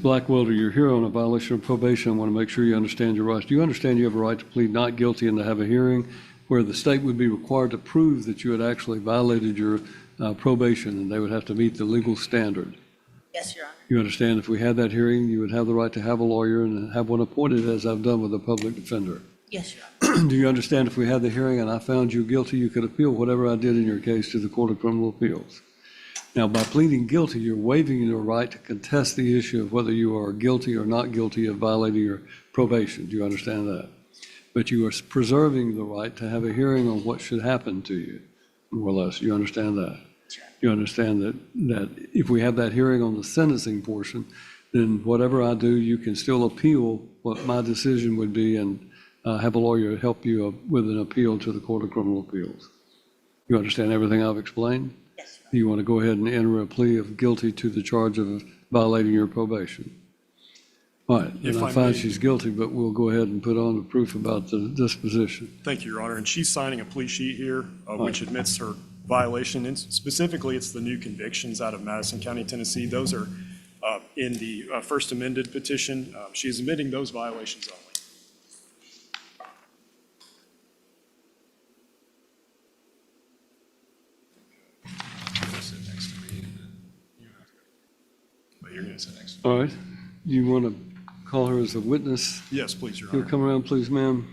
Blackwelder, you're here on a violation of probation. I want to make sure you understand your rights. Do you understand you have a right to plead not guilty and to have a hearing where the state would be required to prove that you had actually violated your probation, and they would have to meet the legal standard? Yes, Your Honor. You understand if we had that hearing, you would have the right to have a lawyer and have one appointed, as I've done with a public defender? Yes, Your Honor. Do you understand if we had the hearing and I found you guilty, you could appeal whatever I did in your case to the Court of Criminal Appeals? Now, by pleading guilty, you're waiving your right to contest the issue of whether you are guilty or not guilty of violating your probation. Do you understand that? But you are preserving the right to have a hearing on what should happen to you, more or less. You understand that? Sure. You understand that if we have that hearing on the sentencing portion, then whatever I do, you can still appeal what my decision would be and have a lawyer help you with an appeal to the Court of Criminal Appeals. You understand everything I've explained? Yes, Your Honor. You want to go ahead and enter a plea of guilty to the charge of violating your probation? All right, and I find she's guilty, but we'll go ahead and put on the proof about the disposition. Thank you, Your Honor. And she's signing a plea sheet here, which admits her violation. And specifically, it's the new convictions out of Madison County, Tennessee. Those are in the first amended petition. She is admitting those violations only. But you're going to sit next to me. All right, you want to call her as a witness? Yes, please, Your You'll Honor. come around, please, ma'am.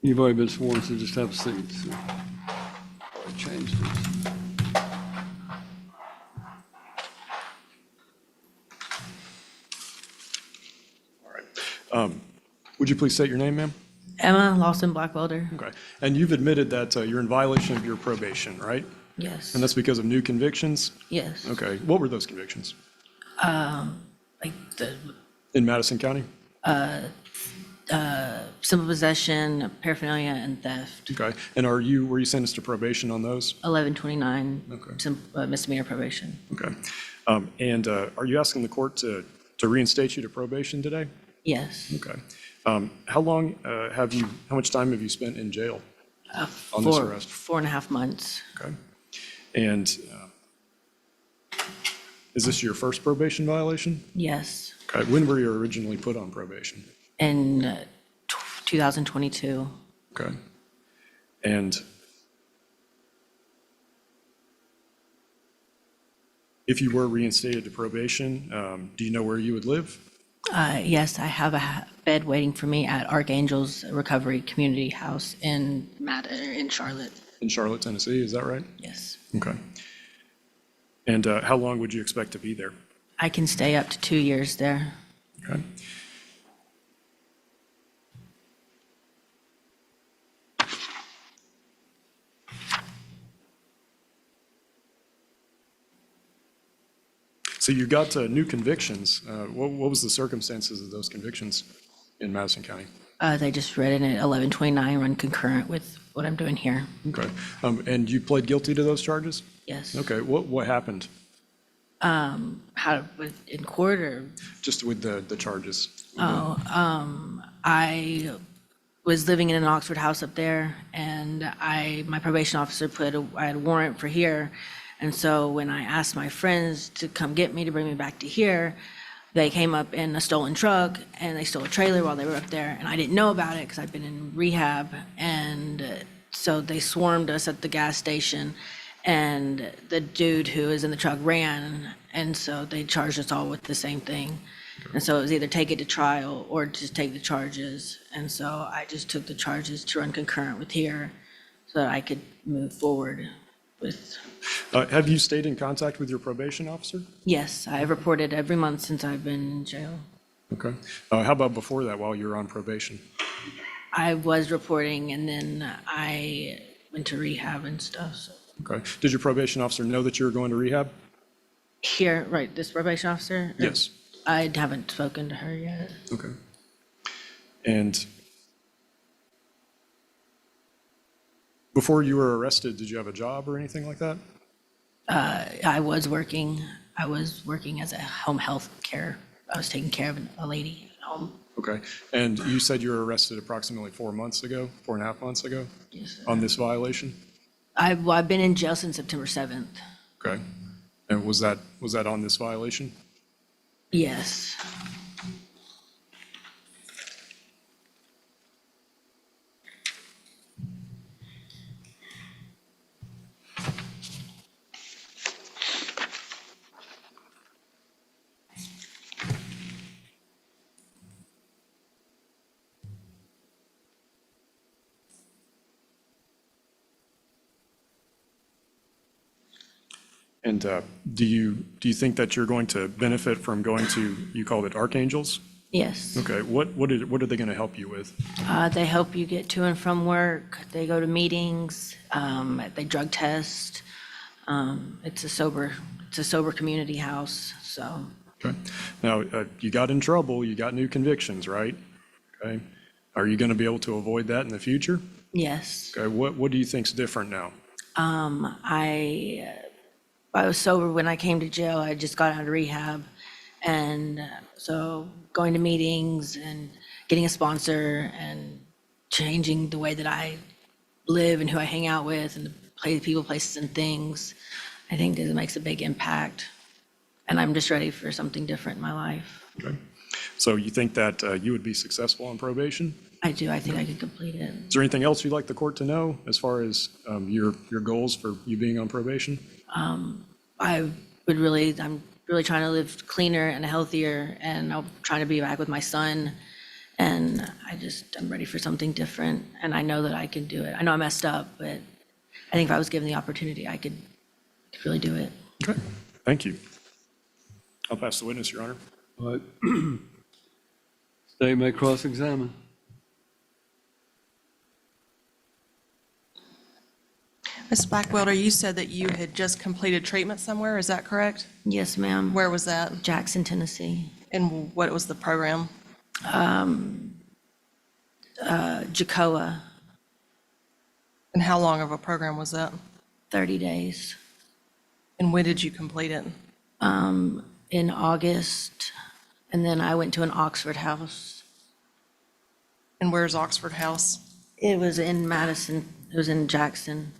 You've already been sworn, so just have a seat. So, I changed it. All right. Would you please state your name, ma'am? Emma Lawson Blackwelder. Okay. And you've admitted that you're in violation of your probation, right? Yes. And that's because of new convictions? Yes. Okay. What were those convictions? Like the In Madison County? simple possession, paraphernalia, and theft. Okay. And were you sentenced to probation on those? 1129. Okay. Misdemeanor probation. Okay. And are you asking the court to reinstate you to probation today? Yes. Okay. How much time have you spent in jail on this arrest? 4.5 months. Okay. And is this your first probation violation? Yes. Okay. When were you originally put on probation? In 2022. Okay. And if you were reinstated to probation, do you know where you would live? Yes, I have a bed waiting for me at Archangel's Recovery Community House in Charlotte. In Charlotte, Tennessee, is that right? Yes. Okay. And how long would you expect to be there? I can stay up to 2 years there. Okay. So you got new convictions. What was the circumstances of those convictions in Madison County? They just read it at 1129, run concurrent with what I'm doing here. Okay. And you pled guilty to those charges? Yes. Okay. What happened? In court or? Just with the charges? I was living in an Oxford house up there, and my probation officer I had a warrant for here. And so when I asked my friends to come get me to bring me back to here, they came up in a stolen truck and they stole a trailer while they were up there. And I didn't know about it because I'd been in rehab. And so they swarmed us at the gas station, and the dude who was in the truck ran. And so they charged us all with the same thing. And so it was either take it to trial or just take the charges. And so I just took the charges to run concurrent with here so that I could move forward with. Have you stayed in contact with your probation officer? Yes, I've reported every month since I've been in jail. Okay. How about before that, while you were on probation? I was reporting, and then I went to rehab and stuff. So. Okay. Did your probation officer know that you were going to rehab? Here, right, this probation officer? Yes. I haven't spoken to her yet. Okay. And before you were arrested, did you have a job or anything like that? I was working as a home health care. I was taking care of a lady at home. Okay. And you said you were arrested approximately 4.5 months ago Yes, sir. on this violation? I've been in jail since September 7th. Okay. And was that on this violation? Yes. And do you think that you're going to benefit from going to, you called it Archangels? Yes. Okay. What are they going to help you with? They help you get to and from work. They go to meetings. They drug test. It's a sober community house. So Okay. Now, you got in trouble, you got new convictions, right? Okay. Are you going to be able to avoid that in the future? yes, Okay. What do you think's different now? I was sober when I came to jail. I just got out of rehab, and so going to meetings and getting a sponsor and changing the way that I live and who I hang out with and the people, places, and things, I think that it makes a big impact. And I'm just ready for something different in my life. Okay. So you think that you would be successful on probation? I do. I think I could complete it. Is there anything else you'd like the court to know as far as your goals for you being on probation? I'm really trying to live cleaner and healthier, and I'm trying to be back with my son. And I'm ready for something different. And I know that I can do it. I know I messed up, but I think if I was given the opportunity, I could really do it. Okay. Thank you. I'll pass the witness, Your Honor. All right. State may cross-examine. Ms. Blackwelder, you said that you had just completed treatment somewhere, is that correct? Yes, ma'am. Where was that? Jackson, Tennessee. And what was the program? Jacoa, And how long of a program was that? 30 days. And when did you complete it? In August, and then I went to an Oxford house. And where's Oxford House? It was in Madison. It was in Jackson.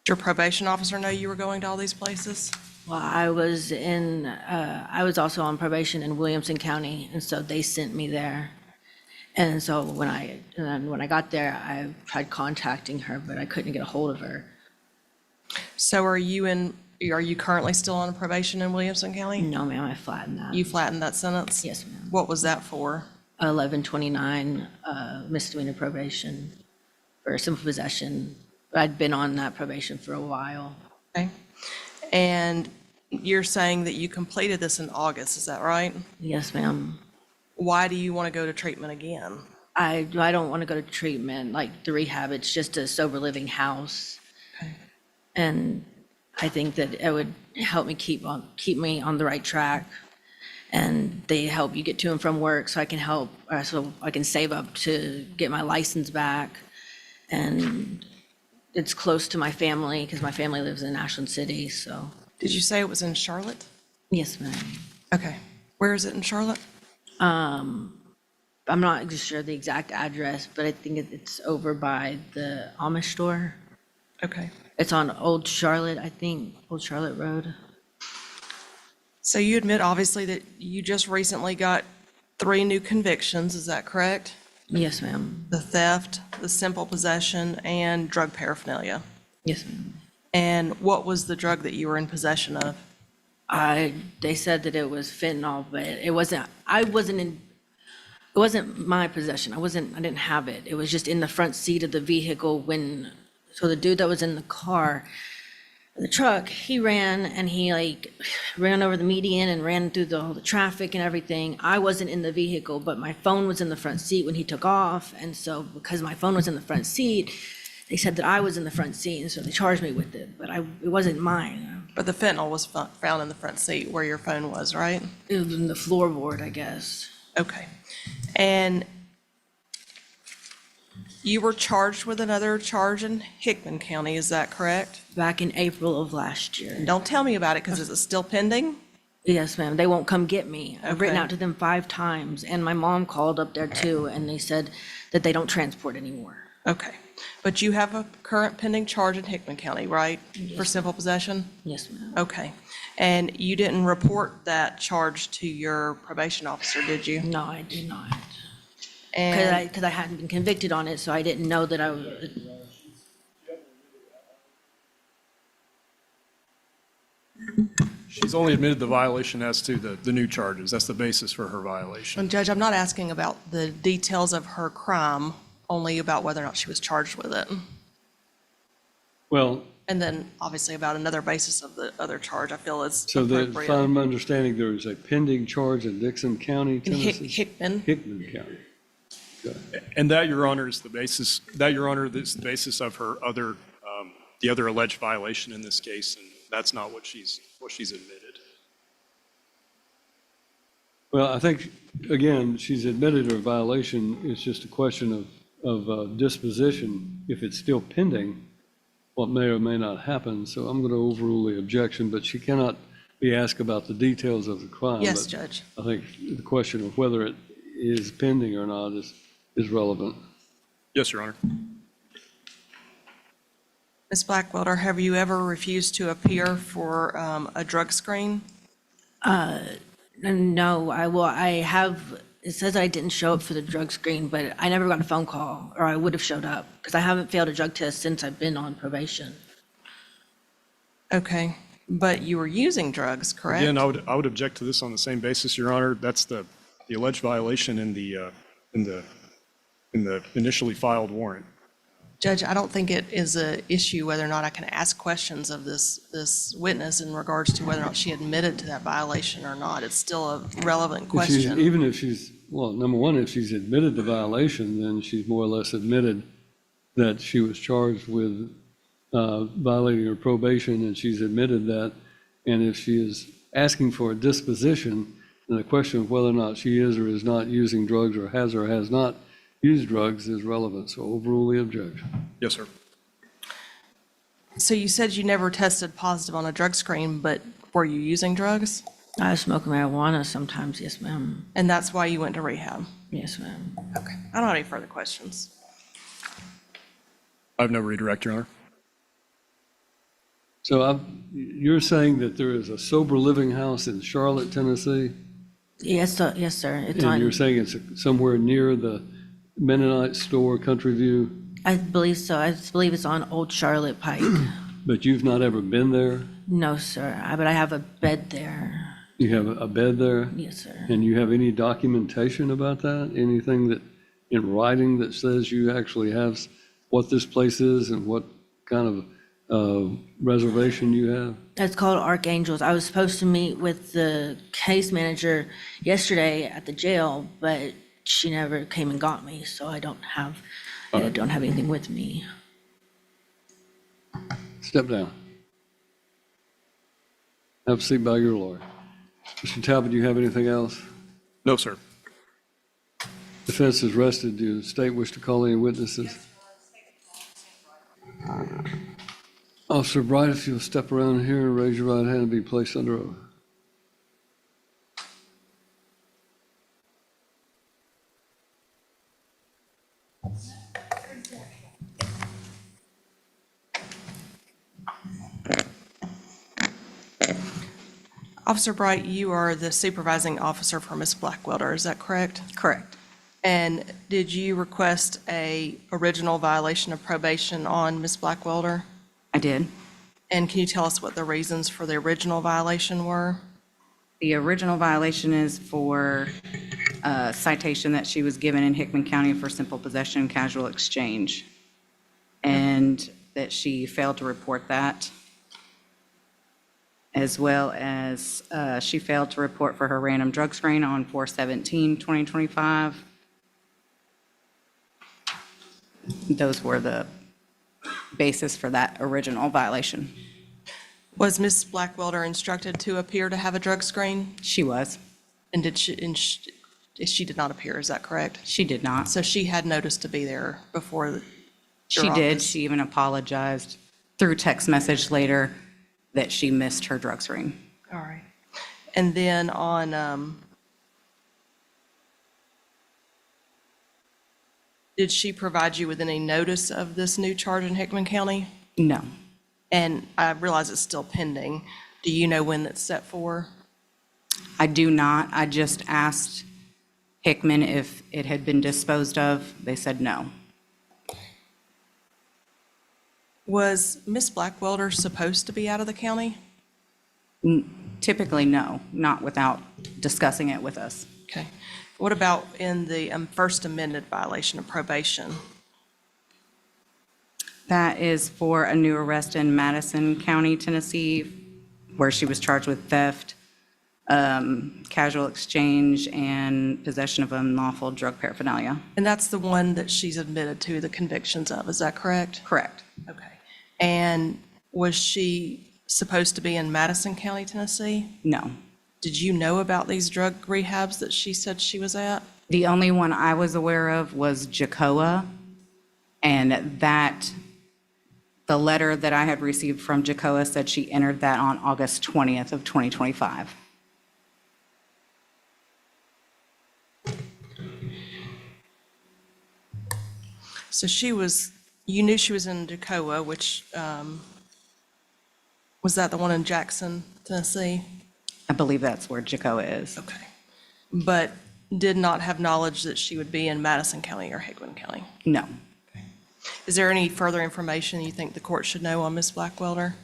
Did your probation officer know you were going to all these places? Well, I was also on probation in Williamson County, and so they sent me there. And so when I got there, I tried contacting her, but I couldn't get a hold of her. So are you currently still on probation in Williamson County? No, ma'am, I flattened that. You flattened that sentence? Yes, ma'am. What was that for? 1129 misdemeanor probation for simple possession. I'd been on that probation for a while. Okay. And you're saying that you completed this in August, is that right? Yes, ma'am. Why do you want to go to treatment again? I don't want to go to treatment, like the rehab. It's just a sober living house. Okay. And I think that it would help me keep me on the right track. And they help you get to and from work, so I can save up to get my license back. And it's close to my family because my family lives in Ashland City. So Did you say it was in Charlotte? yes, ma'am. Okay. Where is it in Charlotte? I'm not just sure the exact address, but I think it's over by the Amish store. Okay. It's on Old Charlotte, I think, Old Charlotte Road. So you admit, obviously, that you just recently got 3 new convictions, is that correct? Yes, ma'am. The theft, the simple possession, and drug paraphernalia. Yes, ma'am. And what was the drug that you were in possession of? They said that it was fentanyl, but it wasn't my possession. I didn't have it. It was just in the front seat of the vehicle so the dude that was in the car, the truck, he ran and he ran over the median and ran through all the traffic and everything. I wasn't in the vehicle, but my phone was in the front seat when he took off. And so because my phone was in the front seat, they said that I was in the front seat, and so they charged me with it, but it wasn't mine. But the fentanyl was found in the front seat where your phone was, right? It was in the floorboard, I guess. Okay. And you were charged with another charge in Hickman County, is that correct? Back in April of last year. Don't tell me about it, because is it still pending? Yes, ma'am. They won't come get me. I've written Okay. out to them 5 times, and my mom called up there too, and they said that they don't transport anymore. Okay. But you have a current pending charge in Hickman County, right? For simple possession? Yes, ma'am. Okay. And you didn't report that charge to your probation officer, did you? No, I did not. And, Because I hadn't been convicted on it, so I didn't know that I was. She's only admitted the violation as to the new charges. That's the basis for her violation. and Judge, I'm not asking about the details of her crime, only about whether or not she was charged with it. Well, And then obviously about another basis of the other charge, I feel is so that if appropriate. I'm understanding, there is a pending charge in Dixon County, In Tennessee? Hickman, Hickman County. And that, Your Honor, is the basis, that, Your Honor, is the basis of her other, the other alleged violation in this case, and that's not what she's admitted. Well, I think, again, she's admitted her violation. It's just a question of disposition. If it's still pending, what may or may not happen. So I'm going to overrule the objection, but she cannot be asked about the details of the crime. yes, But Judge. I think the question of whether it is pending or not is relevant. Yes, Your Honor. Ms. Blackwelder, have you ever refused to appear for a drug screen? No, I have, it says I didn't show up for the drug screen, but I never got a phone call, or I would have showed up, because I haven't failed a drug test since I've been on probation. Okay, but you were using drugs, correct? Again, I would object to this on the same basis, Your Honor. That's the alleged violation in the initially filed warrant. Judge, I don't think it is an issue whether or not I can ask questions of this witness in regards to whether or not she admitted to that violation or not. It's still a relevant question. Even if she's, well, number one, if she's admitted the violation, then she's more or less admitted that she was charged with violating her probation, and she's admitted that. And if she is asking for a disposition, then the question of whether or not she is or is not using drugs or has not used drugs is relevant. So overrule the objection. Yes, sir. So you said you never tested positive on a drug screen, but were you using drugs? I smoke marijuana sometimes, yes, ma'am. And that's why you went to rehab? Yes, ma'am. Okay. I don't have any further questions. I have no redirect, Your Honor. So you're saying that there is a sober living house in Charlotte, Tennessee? Yes, sir, yes, sir. It's And you're on, saying it's somewhere near the Mennonite store, Country View, I believe so. I believe it's on Old Charlotte Pike. but you've not ever been there? No, sir, but I have a bed there. You have a bed there? Yes, sir. And you have any documentation about that? Anything that, in writing, that says you actually have what this place is and what kind of reservation you have? It's called Archangels. I was supposed to meet with the case manager yesterday at the jail, but she never came and got me, so I don't have anything with me. Step down. Have a seat by your lawyer. Mr. Talbot, do you have anything else? No, sir. Defense is rested. Do the state wish to call any witnesses? Officer Bright, if you'll step around here and raise your right hand and be placed under oath. Officer Bright, you are the supervising officer for Ms. Blackwelder, is that correct? Correct. And did you request a original violation of probation on Ms. Blackwelder? I did. And can you tell us what the reasons for the original violation were? The original violation is for a citation that she was given in Hickman County for simple possession, casual exchange, and that she failed to report that, as well as she failed to report for her random drug screen on 4/17/2025. Those were the basis for that original violation. Was Ms. Blackwelder instructed to appear to have a drug screen? She was. And she did not appear, is that correct? She did not. So she had notice to be there before your She did. office? She even apologized through text message later that she missed her drug screen. All right. And then did she provide you with any notice of this new charge in Hickman County? No. And I realize it's still pending. Do you know when it's set for? I do not. I just asked Hickman if it had been disposed of. They said no. Was Miss Blackwelder supposed to be out of the county? Typically, no, not without discussing it with us. Okay. What about in the first amended violation of probation? That is for a new arrest in Madison County, Tennessee, where she was charged with theft, casual exchange, and possession of unlawful drug paraphernalia. And that's the one that she's admitted to the convictions of, is that correct? Correct. Okay. And was she supposed to be in Madison County, Tennessee? No. Did you know about these drug rehabs that she said she was at? The only one I was aware of was Jacoa, and the letter that I had received from Jacoa said she entered that on August 20th of 2025. So you knew she was in Jacoa, which, was that the one in Jackson, Tennessee? I believe that's where Jacoa is. Okay. But did not have knowledge that she would be in Madison County or Hickman County? No. Is there any further information you think the court should know on Ms. Blackwelder?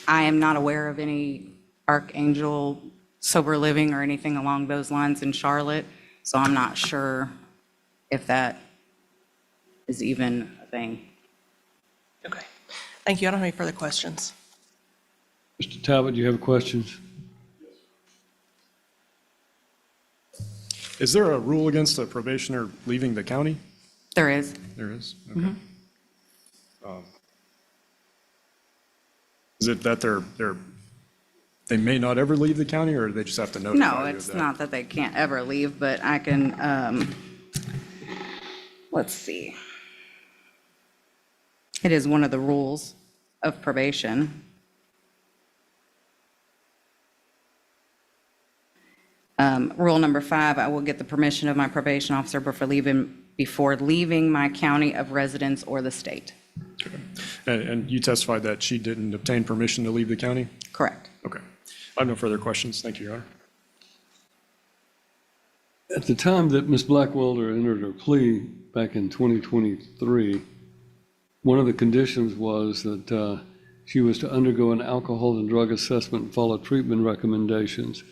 I am not aware of any Archangel sober living or anything along those lines in Charlotte, so I'm not sure if that is even a thing. Okay. Thank you. I don't have any further questions. Mr. Talbot, do you have questions? Is there a rule against a probationer leaving the county? There is. There is? Okay. Is it that they may not ever leave the county, or they just have to notify No, you of it's that? not that they can't ever leave, but I can, let's see. It is one of the rules of probation. Rule number 5, I will get the permission of my probation officer before leaving my county of residence or the state. And you testified that she didn't obtain permission to leave the county? Correct. Okay. I have no further questions. Thank you, Your Honor. At the time that Ms. Blackwelder entered her plea back in 2023, one of the conditions was that she was to undergo an alcohol and drug assessment and follow treatment recommendations.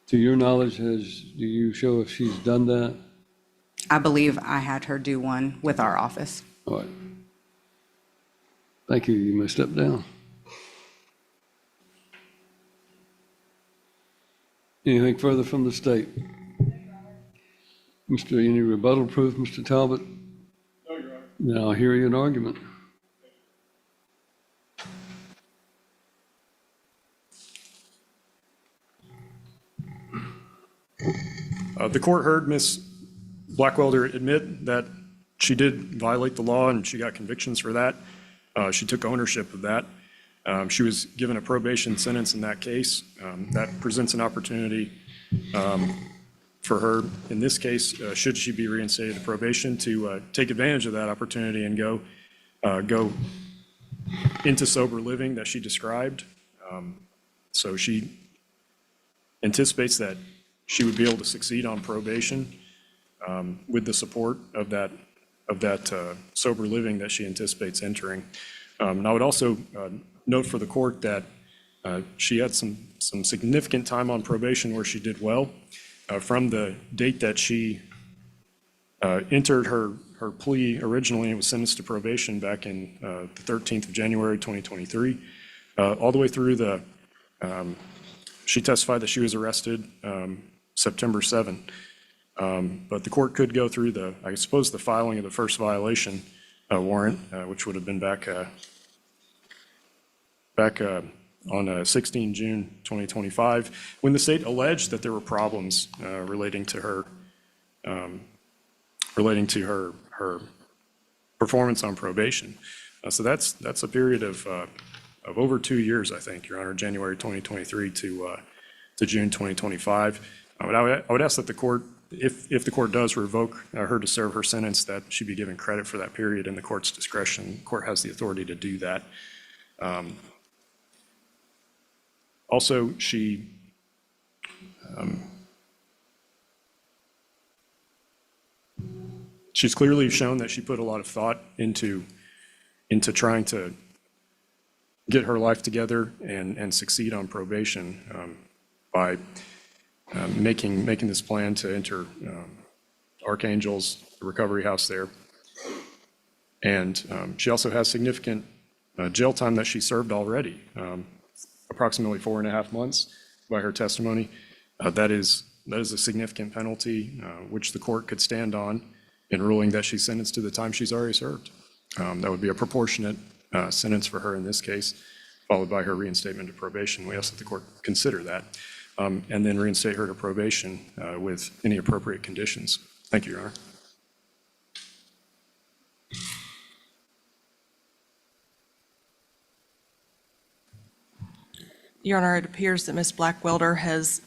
To your knowledge, do you show if she's done that? I believe I had her do one with our office. All right. Thank you. You may step down. Anything further from the state? Any rebuttal proof, Mr. Talbot? No, Your Honor. Then I'll hear you an argument. The court heard Ms. Blackwelder admit that she did violate the law and she got convictions for that. She took ownership of that. She was given a probation sentence in that case. That presents an opportunity for her, in this case, should she be reinstated to probation, to take advantage of that opportunity and go into sober living that she described. So she anticipates that she would be able to succeed on probation with the support of that sober living that she anticipates entering. And I would also note for the court that she had some significant time on probation where she did well. From the date that she entered her plea originally and was sentenced to probation back in the 13th of January 2023, all the way through she testified that she was arrested September 7. But the court could go through I suppose, the filing of the first violation warrant, which would have been back on 16 June 2025, when the state alleged that there were problems relating to her performance on probation. So that's a period of of over 2 years, I think, Your Honor, January 2023 to June 2025. I would ask that the court, if the court does revoke her to serve her sentence, that she be given credit for that period in the court's discretion. The court has the authority to do that. Also, she's clearly shown that she put a lot of thought into trying to get her life together and succeed on probation by making this plan to enter Archangel's recovery house there. And she also has significant jail time that she served already, approximately 4.5 months by her testimony. That is a significant penalty, which the court could stand on in ruling that she's sentenced to the time she's already served. That would be a proportionate sentence for her in this case, followed by her reinstatement to probation. We ask that the court consider that, and then reinstate her to probation with any appropriate conditions. Thank you, Your Honor. Your Honor, it appears that Ms. Blackwelder has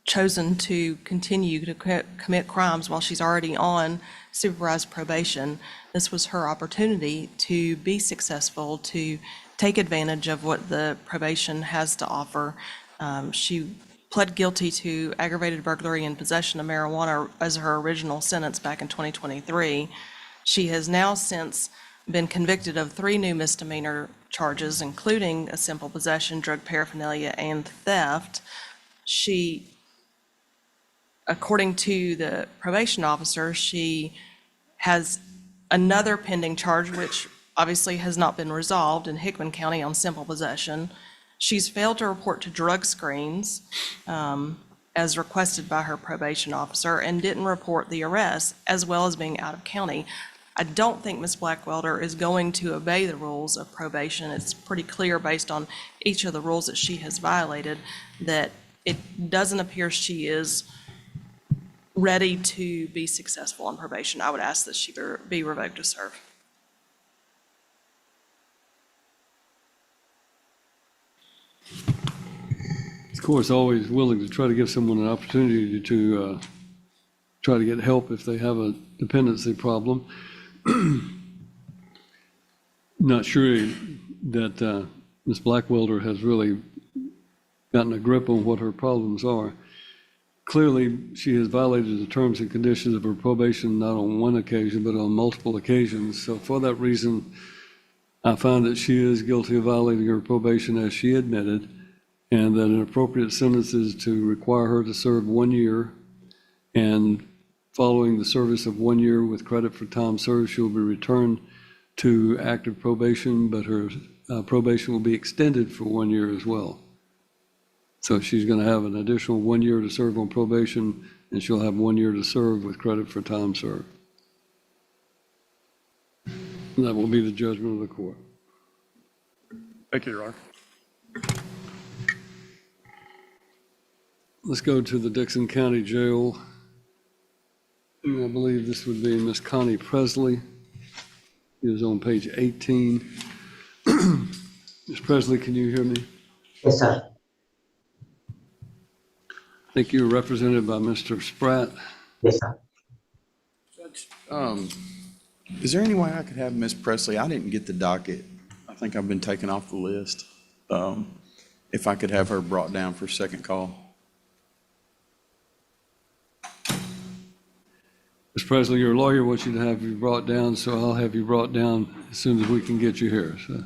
chosen to continue to commit crimes while she's already on supervised probation. This was her opportunity to be successful, to take advantage of what the probation has to offer. She pled guilty to aggravated burglary and possession of marijuana as her original sentence back in 2023. She has now since been convicted of 3 new misdemeanor charges, including a simple possession, drug paraphernalia, and theft. She, according to the probation officer, she has another pending charge, which obviously has not been resolved in Hickman County on simple possession. She's failed to report to drug screens as requested by her probation officer and didn't report the arrest, as well as being out of county. I don't think Ms. Blackwelder is going to obey the rules of probation. It's pretty clear based on each of the rules that she has violated that it doesn't appear she is ready to be successful on probation. I would ask that she be revoked to serve. Of course, always willing to try to give someone an opportunity to try to get help if they have a dependency problem. Not sure that Ms. Blackwelder has really gotten a grip on what her problems are. Clearly, she has violated the terms and conditions of her probation not on one occasion, but on multiple occasions. So for that reason, I find that she is guilty of violating her probation as she admitted, and that an appropriate sentence is to require her to serve 1 year, and following the service of 1 year with credit for time served, she will be returned to active probation, but her probation will be extended for 1 year as well. So she's going to have an additional 1 year to serve on probation, and she'll have 1 year to serve with credit for time served. And that will be the judgment of the court. Thank you, Your Honor. Let's go to the Dixon County Jail. And I believe this would be Miss Connie Presley. It is on page 18. Ms. Presley, can you hear me? Yes, sir. I think you're represented by Mr. Spratt. Yes, sir. Judge, is there any way I could have Miss Presley? I didn't get the docket. I think I've been taken off the list. If I could have her brought down for second call. Ms. Presley, your lawyer wants you to have you brought down, so I'll have you brought down as soon as we can get you here. So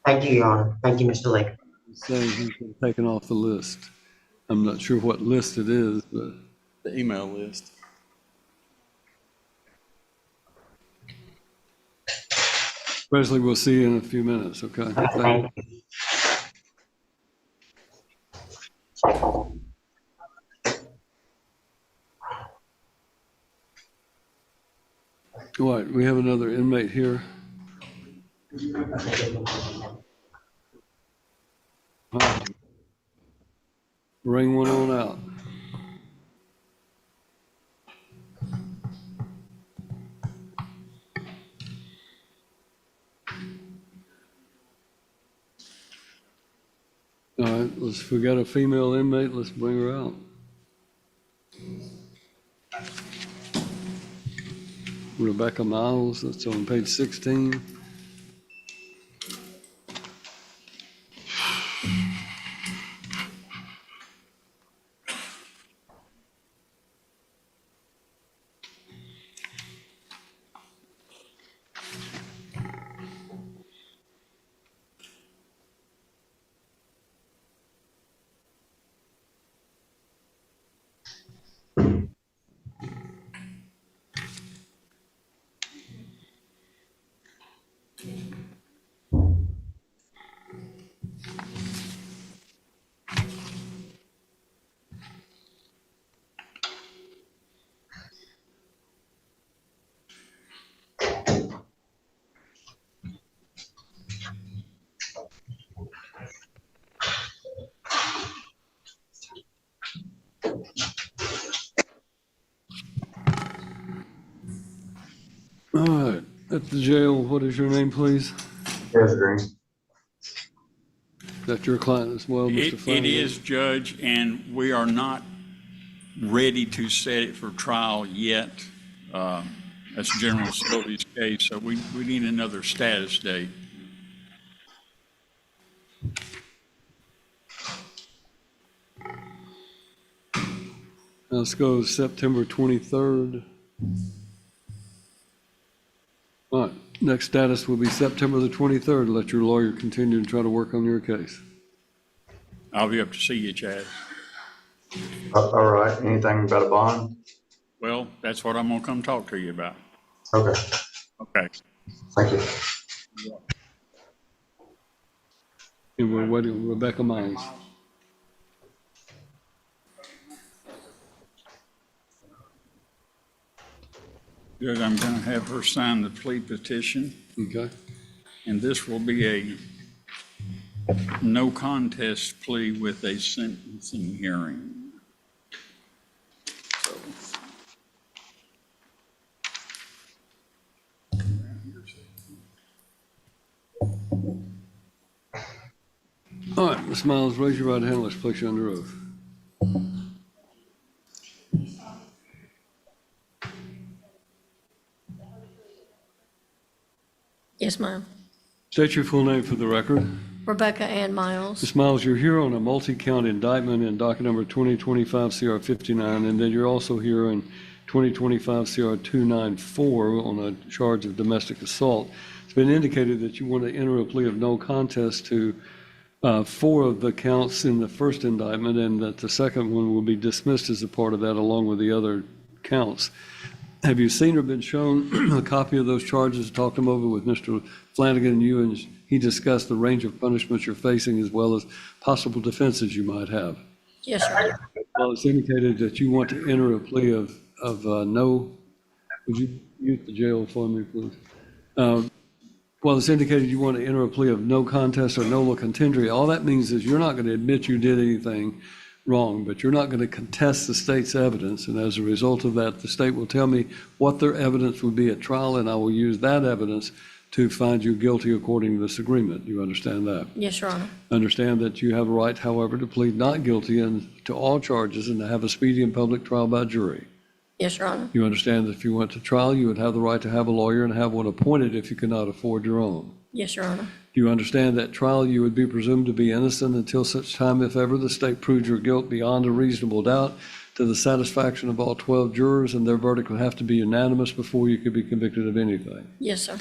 Thank you, Your Honor. Thank you, Mr. Lake. saying he's been taken off the list. I'm not sure what list it is, but The email list. Presley, we'll see you in a few minutes, okay? Thank you. All right, we have another inmate here. All right. Bring one on out. All right, let's forget a female inmate, let's bring her out. Rebecca Miles, that's on page 16. All right, at the jail, what is your name, please? Yes, Green. Is that your client as well, Mr. It Flanagan? is, Judge, and we are not ready to set it for trial yet. That's General Sylvie's case, so we need another status date. Let's go September 23rd. All right, next status will be September the 23rd. Let your lawyer continue to try to work on your case. I'll be up to see you, Chad. All right, anything about a bond? Well, that's what I'm gonna come talk to you about. Okay, Okay. thank you. And we're waiting on Rebecca Miles. Judge, I'm gonna have her sign the plea petition, Okay, and this will be a no contest plea with a sentencing hearing. So. all right, Ms. Miles, raise your right hand. Let's place you under oath. Yes, ma'am. State your full name for the record. Rebecca Ann Miles. Ms. Miles, you're here on a multi-count indictment in docket number 2025 CR 59, and then you're also here in 2025 CR 294 on a charge of domestic assault. It's been indicated that you want to enter a plea of no contest to 4 of the counts in the first indictment, and that the second one will be dismissed as a part of that along with the other counts. Have you seen or been shown a copy of those charges, talked them over with Mr. Flanagan and you, and he discussed the range of punishments you're facing as well as possible defenses you might have? Yes, Your Honor. Well, it's indicated that you want to enter a plea of no, would you mute the jail for me, please? Well, it's indicated you want to enter a plea of no contest or nolo contendere. All that means is you're not going to admit you did anything wrong, but you're not going to contest the state's evidence. And as a result of that, the state will tell me what their evidence would be at trial, and I will use that evidence to find you guilty according to this agreement. You understand that? Yes, Your Honor. Understand that you have a right, however, to plead not guilty and to all charges and to have a speedy and public trial by jury. Yes, Your Honor. You understand that if you went to trial, you would have the right to have a lawyer and have one appointed if you could not afford your own. Yes, Your Honor. Do you understand that trial you would be presumed to be innocent until such time, if ever, the state proved your guilt beyond a reasonable doubt to the satisfaction of all 12 jurors, and their verdict would have to be unanimous before you could be convicted of anything? Yes, sir.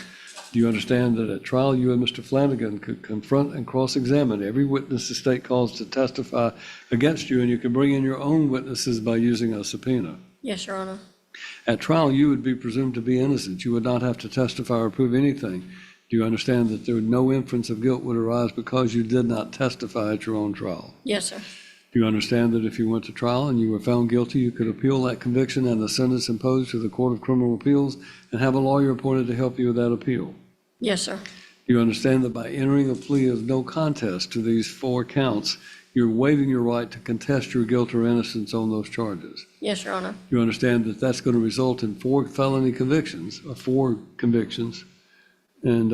Do you understand that at trial, you and Mr. Flanagan could confront and cross-examine every witness the state calls to testify against you, and you can bring in your own witnesses by using a subpoena? Yes, Your Honor. At trial, you would be presumed to be innocent. You would not have to testify or prove anything. Do you understand that there no inference of guilt would arise because you did not testify at your own trial? Yes, sir. Do you understand that if you went to trial and you were found guilty, you could appeal that conviction and the sentence imposed to the Court of Criminal Appeals and have a lawyer appointed to help you with that appeal? Yes, sir. Do you understand that by entering a plea of no contest to these 4 counts, you're waiving your right to contest your guilt or innocence on those charges? Yes, Your Honor. You understand that that's going to result in 4 felony convictions, or 4 convictions, and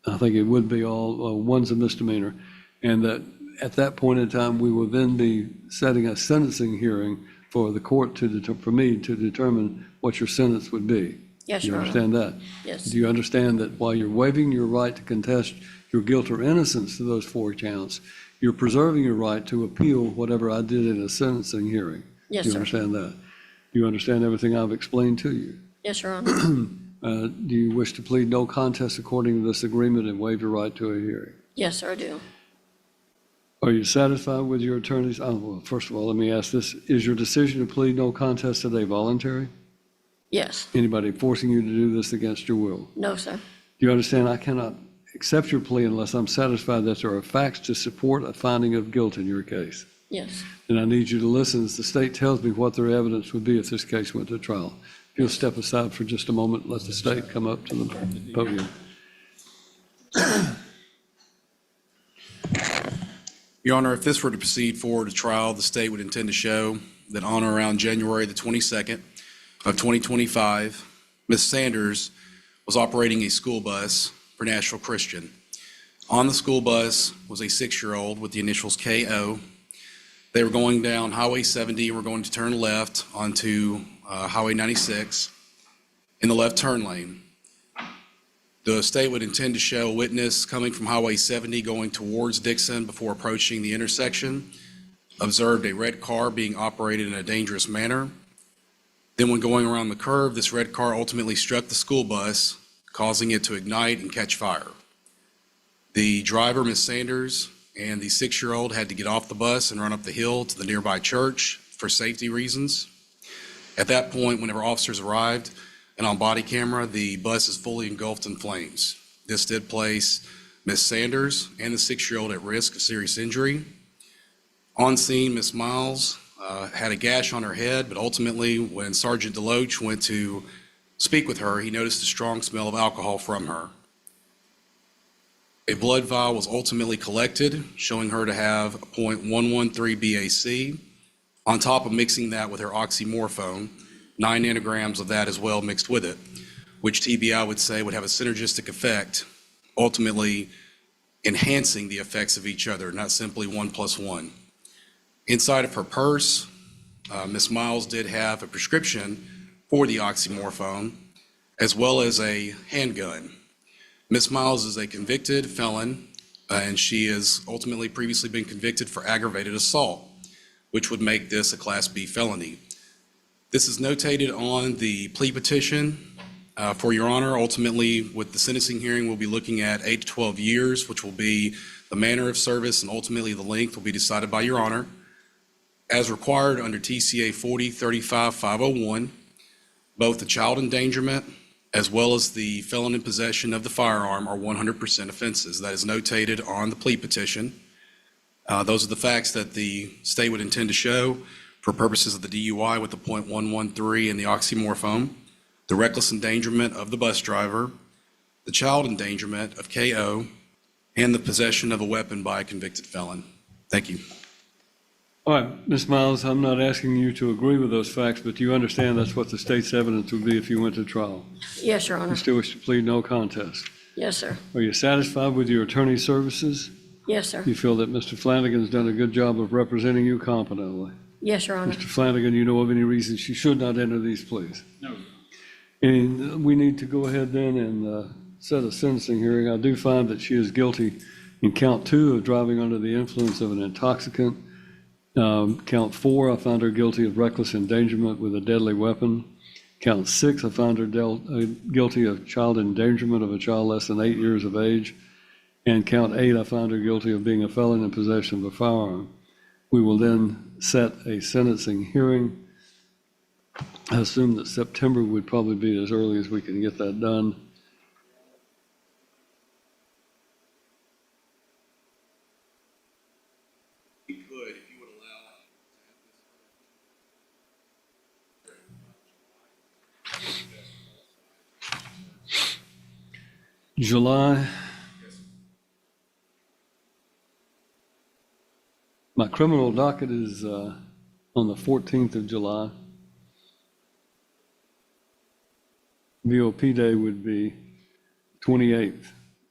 I think it would be all, one's a misdemeanor, and that At that point in time, we will then be setting a sentencing hearing for the court for me to determine what your sentence would be. Yes, Do you Your Honor. understand that? Yes. Do you understand that while you're waiving your right to contest your guilt or innocence to those 4 counts, you're preserving your right to appeal whatever I did in a sentencing hearing? Yes, Do you sir. understand that? Do you understand everything I've explained to you? Yes, Your Honor. Do you wish to plead no contest according to this agreement and waive your right to a hearing? Yes, sir, I do. Are you satisfied with your attorney's? Well, first of all, let me ask this. Is your decision to plead no contest today voluntary? Yes. Anybody forcing you to do this against your will? No, sir. Do you understand I cannot accept your plea unless I'm satisfied that there are facts to support a finding of guilt in your case? Yes. Then I need you to listen as the state tells me what their evidence would be if this case went to trial. If you'll step aside for just a moment, let the state come up to the podium. Your Honor, if this were to proceed forward to trial, the state would intend to show that on or around January the 22nd of 2025, Ms. Sanders was operating a school bus for Nashville Christian. On the school bus was a 6-year-old with the initials KO. They were going down Highway 70 and were going to turn left onto Highway 96 in the left turn lane. The state would intend to show a witness coming from Highway 70 going towards Dixon before approaching the intersection, observed a red car being operated in a dangerous manner. Then when going around the curve, this red car ultimately struck the school bus, causing it to ignite and catch fire. The driver, Ms. Sanders, and the 6-year-old had to get off the bus and run up the hill to the nearby church for safety reasons. At that point, whenever officers arrived, and on body camera, the bus is fully engulfed in flames. This did place Ms. Sanders and the 6-year-old at risk of serious injury. On scene, Ms. Miles had a gash on her head, but ultimately, when Sergeant Deloach went to speak with her, he noticed a strong smell of alcohol from her. A blood vial was ultimately collected, showing her to have a .113 BAC. On top of mixing that with her oxymorphone, 9 nanograms of that as well mixed with it, which TBI would say would have a synergistic effect, ultimately enhancing the effects of each other, not simply 1 + 1. Inside of her purse, Ms. Miles did have a prescription for the oxymorphone, as well as a handgun. Ms. Miles is a convicted felon, and she has ultimately previously been convicted for aggravated assault, which would make this a Class B felony. This is notated on the plea petition. For Your Honor, ultimately, with the sentencing hearing, we'll be looking at 8 to 12 years, which will be the manner of service, and ultimately the length will be decided by Your Honor. As required under TCA 40-35-501, both the child endangerment as well as the felon in possession of the firearm are 100% offenses. That is notated on the plea petition. Those are the facts that the state would intend to show for purposes of the DUI with the .113 and the oxymorphone, the reckless endangerment of the bus driver, the child endangerment of KO, and the possession of a weapon by a convicted felon. Thank you. All right, Ms. Miles, I'm not asking you to agree with those facts, but do you understand that's what the state's evidence would be if you went to trial? Yes, Your Honor. You still wish to plead no contest? Yes, sir. Are you satisfied with your attorney's services? Yes, sir. You feel that Mr. Flanagan's done a good job of representing you competently? Yes, Your Honor. Mr. Flanagan, you know of any reason she should not enter these pleas? No. And we need to go ahead then and set a sentencing hearing. I do find that she is guilty in count 2 of driving under the influence of an intoxicant. Count 4, I found her guilty of reckless endangerment with a deadly weapon. Count 6, I found her guilty of child endangerment of a child less than 8 years of age. And count 8, I found her guilty of being a felon in possession of a firearm. We will then set a sentencing hearing. I assume that September would probably be as early as we can get that done. We could, if you would allow. July. My criminal docket is on the 14th of July. VOP day would be 28th.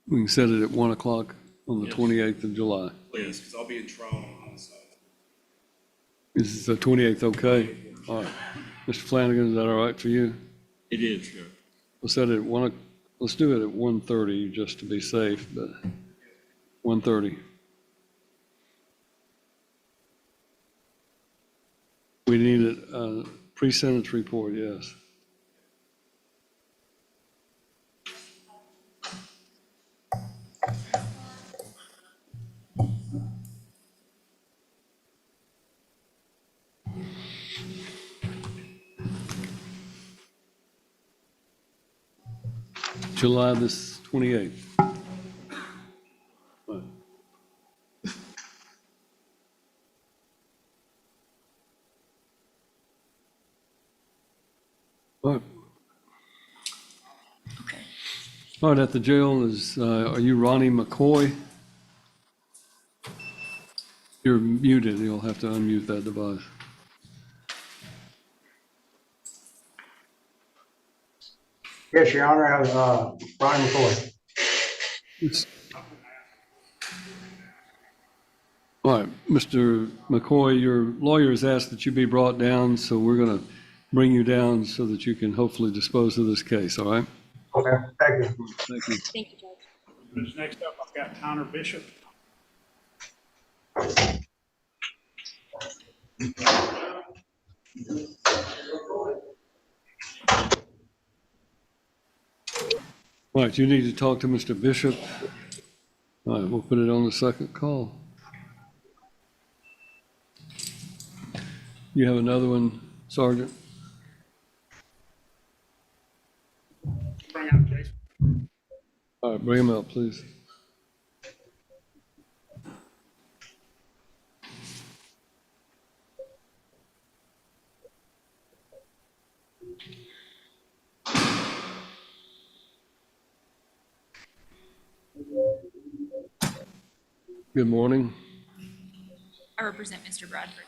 We can set it at 1 o'clock on the 28th of July. Please, because I'll be in trial on homicide. Is the 28th okay? All right. Mr. Flanagan, is that all right for you? It is, Judge. We'll set it at let's do it at 1:30 just to be safe, but 1:30. We need a pre-sentence report, yes. July this 28th. Right. All right. Okay. All right, at the jail is, are you Ronnie McCoy? You're muted, you'll have to unmute that device. Yes, Your Honor, I was, Brian McCoy. All right, Mr. McCoy, your lawyer has asked that you be brought down, so we're going to bring you down so that you can hopefully dispose of this case, all right? Okay, thank you. Thank you. Thank you, Judge. Next up, I've got Connor Bishop. All right, you need to talk to Mr. Bishop. All right, we'll put it on the second call. You have another one, Sergeant? All right, bring him out, please. Good morning. I represent Mr. Bradford.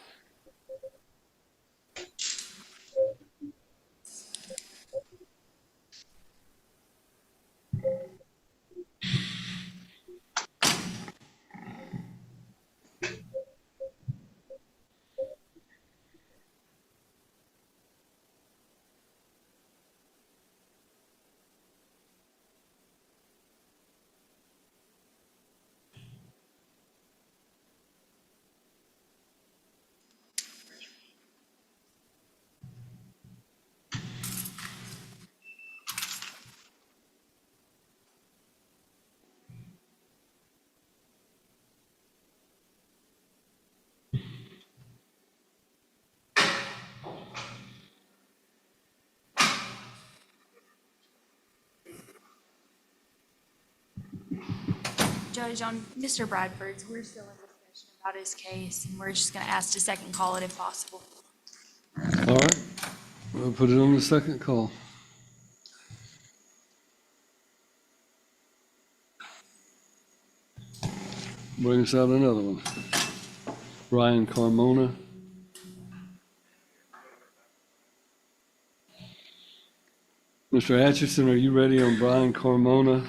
Judge, on Mr. Bradford's, we're still in discussion about his case, and we're just going to ask to second call it if possible. All right, we'll put it on the second call. Bring us out another one. Ryan Carmona. Mr. Atchison, are you ready on Brian Carmona?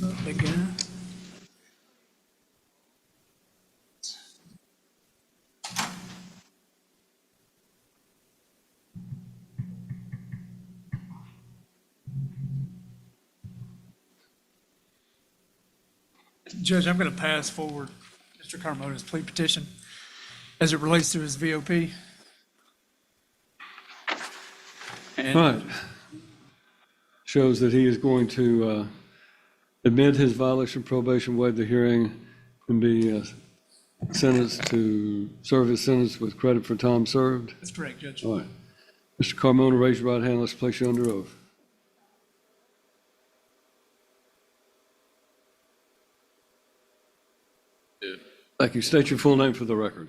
What's up, big guy? Judge, I'm going to pass forward Mr. Carmona's plea petition as it relates to his VOP. And Right. Shows that he is going to admit his violation of probation, waive the hearing, and be sentenced to serve his sentence with credit for time served. that's correct, Judge. All right. Mr. Carmona, raise your right hand. Let's place you under oath. Thank you. State your full name for the record.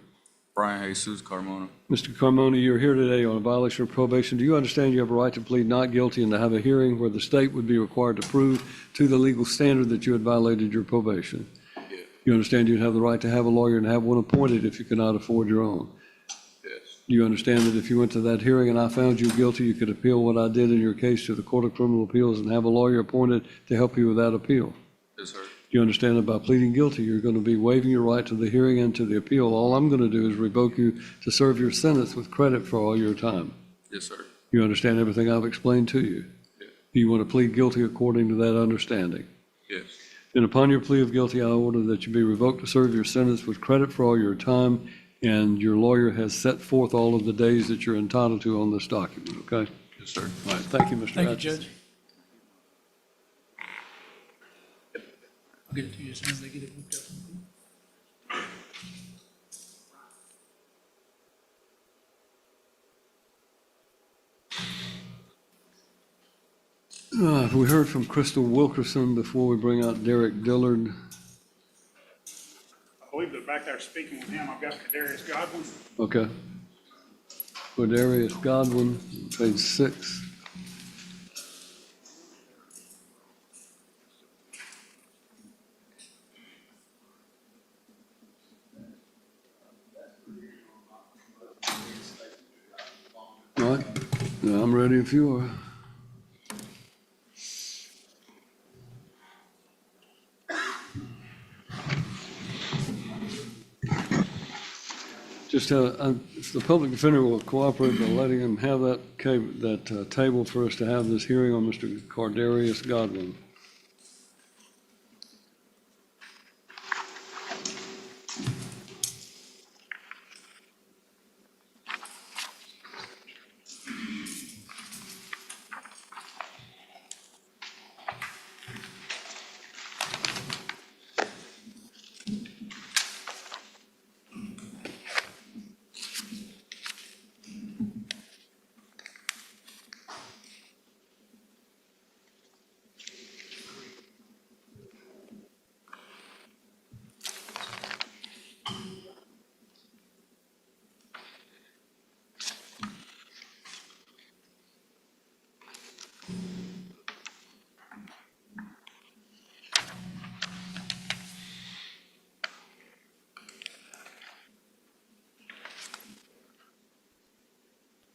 Brian Jesus Carmona. Mr. Carmona, you're here today on a violation of probation. Do you understand you have a right to plead not guilty and to have a hearing where the state would be required to prove to the legal standard that you had violated your probation? Yeah. You understand you'd have the right to have a lawyer and have one appointed if you cannot afford your own? Yes. Do you understand that if you went to that hearing and I found you guilty, you could appeal what I did in your case to the Court of Criminal Appeals and have a lawyer appointed to help you with that appeal? Yes, sir. Do you understand that by pleading guilty, you're going to be waiving your right to the hearing and to the appeal? All I'm going to do is revoke you to serve your sentence with credit for all your time. Yes, sir. You understand everything I've explained to you? Yeah. Do you want to plead guilty according to that understanding? Yes. Then upon your plea of guilty, I order that you be revoked to serve your sentence with credit for all your time, and your lawyer has set forth all of the days that you're entitled to on this document, okay? Yes, sir. All right, thank you, Mr. Thank you, Hutchins. Judge. I'll get it to you as soon as they get it moved up. We heard from Crystal Wilkerson before we bring out Derek Dillard. I believe they're back there speaking with him. I've got Kadarius Godwin. Okay. Darius Godwin, page 6. All right, now I'm ready if you are. Just, if the public defender will cooperate by letting him have that table for us to have this hearing on Mr. Cardarius Godwin.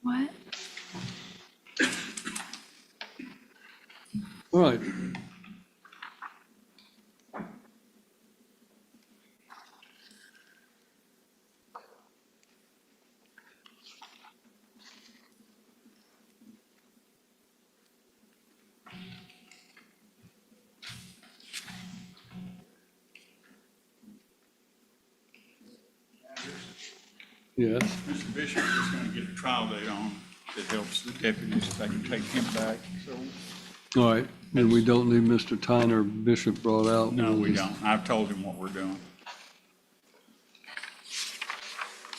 What? All right. Yes. Mr. Bishop is going to get a trial date on that helps the deputies if they can take him back. So, All right, and we don't need Mr. Tyner Bishop brought out? no, we don't. I've told him what we're doing.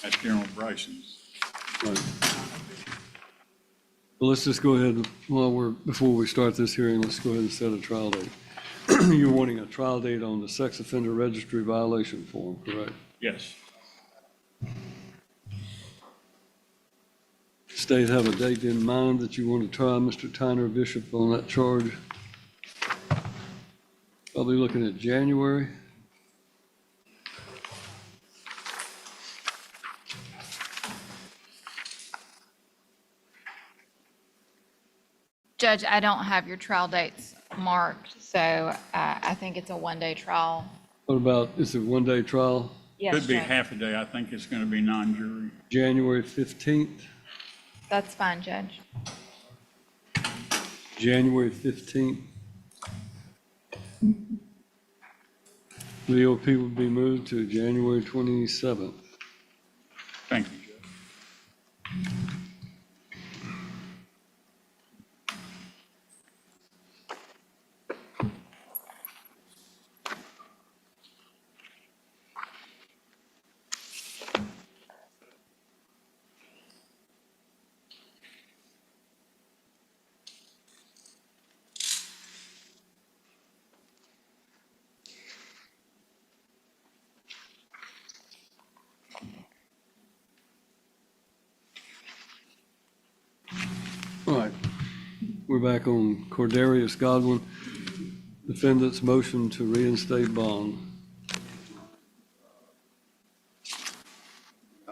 That's general operations. Right. Well, let's just go ahead, before we start this hearing, let's go ahead and set a trial date. You're wanting a trial date on the sex offender registry violation form, correct? Yes. State have a date in mind that you want to try Mr. Tyner Bishop on that charge? Probably looking at January. Judge, I don't have your trial dates marked, so I think it's a one-day trial. What about, is it one-day trial? Yes, Could be Judge. half a day. I think it's going to be non-jury. January 15th? That's fine, Judge. January 15th. The OP would be moved to January 27th. Thank you, Judge. we're back on Cordarius Godwin, defendant's motion to reinstate bond.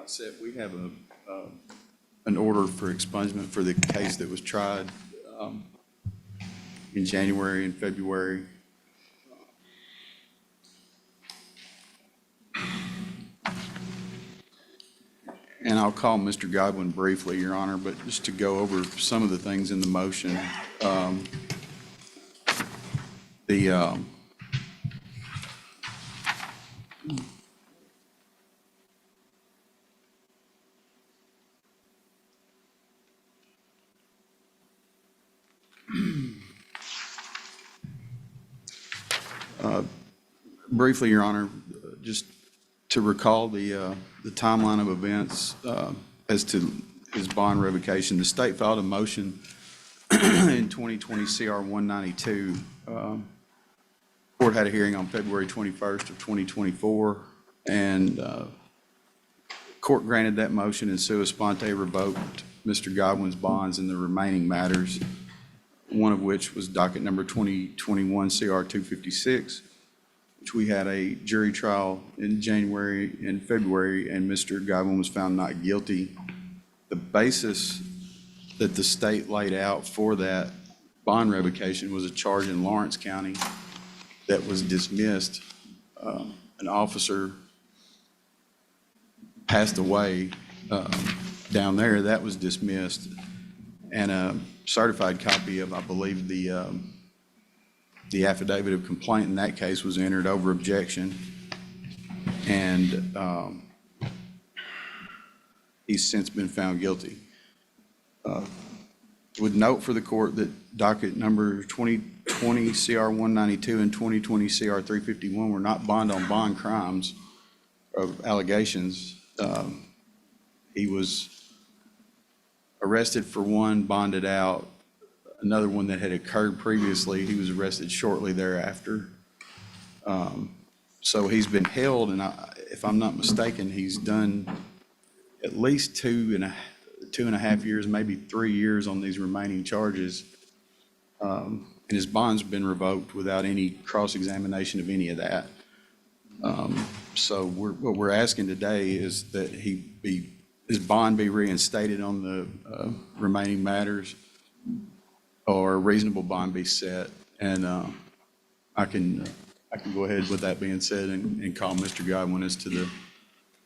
Said we have an order for expungement for the case that was tried in January and February. And I'll call Mr. Godwin briefly, Your Honor, but just to go over some of the things in the motion. The briefly, Your Honor, just to recall the timeline of events as to his bond revocation, the state filed a motion in 2020 CR 192. Court had a hearing on February 21st of 2024, and court granted that motion and sua sponte revoked Mr. Godwin's bonds in the remaining matters, one of which was docket number 2021 CR 256, which we had a jury trial in January and February, and Mr. Godwin was found not guilty. The basis that the state laid out for that bond revocation was a charge in Lawrence County that was dismissed. An officer passed away down there. That was dismissed. And a certified copy of, I believe, the affidavit of complaint in that case was entered over objection. And he's since been found guilty. Would note for the court that docket number 2020 CR 192 and 2020 CR 351 were not bond-on-bond crimes of allegations. He was arrested for one, bonded out. Another one that had occurred previously, he was arrested shortly thereafter. So he's been held, and if I'm not mistaken, he's done at least 2.5 years, maybe 3 years on these remaining charges. And his bond's been revoked without any cross-examination of any of that. So what we're asking today is that his bond be reinstated on the remaining matters, or a reasonable bond be set. And I can go ahead with that being said and call Mr. Godwin as to the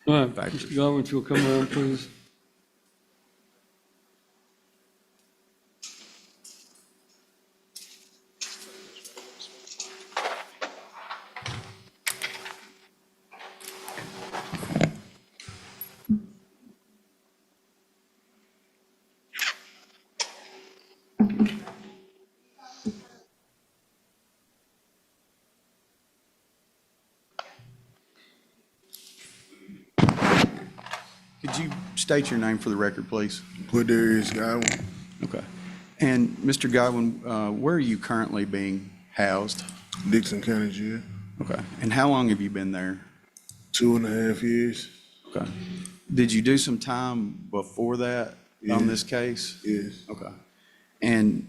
All right, factors. Mr. Godwin, if you'll come on, please. Could you state your name for the record, please? Cordarius Godwin, Okay. And Mr. Godwin, where are you currently being housed? Dixon County Jail, Okay. And how long have you been there? 2.5 years. Okay. Did you do some time before that on Yeah. this case? Yes. Okay. And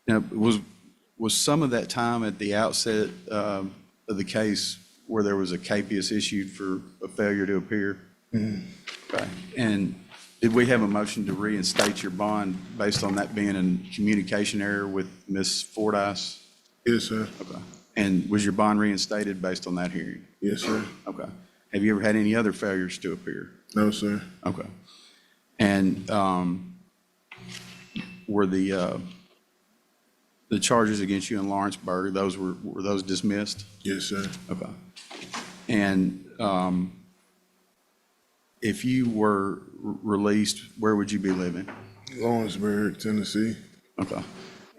now, was some of that time at the outset of the case where there was a capias issued for a failure to appear? Okay. And did we have a motion to reinstate your bond based on that being a communication error with Ms. Fordyce? Yes, sir. Okay. And was your bond reinstated based on that hearing? Yes, sir. Okay. Have you ever had any other failures to appear? No, sir. Okay. And were the charges against you in Lawrenceburg, were those dismissed? Yes, sir. Okay. And if you were released, where would you be living? Lawrenceburg, Tennessee. Okay.